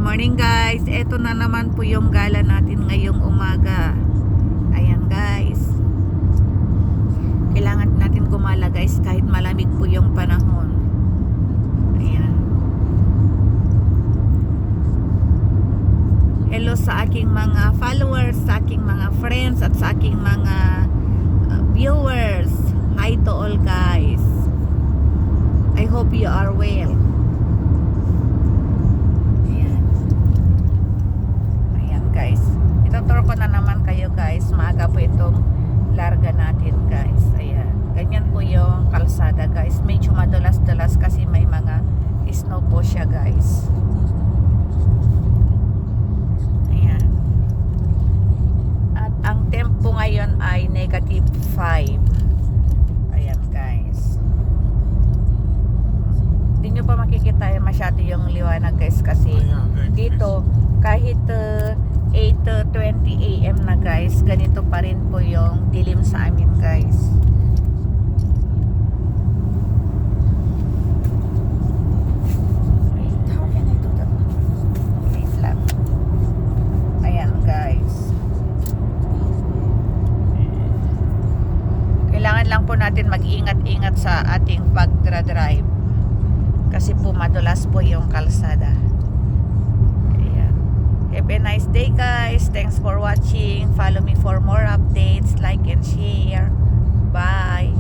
morning guys, eto na naman po yung gala natin ngayong umaga. Ayan guys, kailangan natin gumala guys kahit malamig po yung panahon. Ayan. Hello sa aking mga followers, sa aking mga friends at sa aking mga viewers. Hi to all guys. I hope you are well. Guys, ituturo ko na naman kayo guys. Maaga po itong larga natin guys. Ayan, ganyan po yung kalsada guys. Medyo madulas-dulas kasi may mga snow po siya guys. Ayan. At ang tempo ngayon ay -5. Ayan guys. Hindi nyo pa makikita masyado yung liwanag guys kasi dito kahit 8:20 AM na guys, ganito pa rin po yung dilim sa amin guys. Wait lang. Ayan guys, kailangan lang po natin mag-ingat-ingat sa ating pagdra-drive kasi po madulas po yung kalsada. Have a nice day guys. Thanks for watching. Follow me for more updates. Like and share. Bye.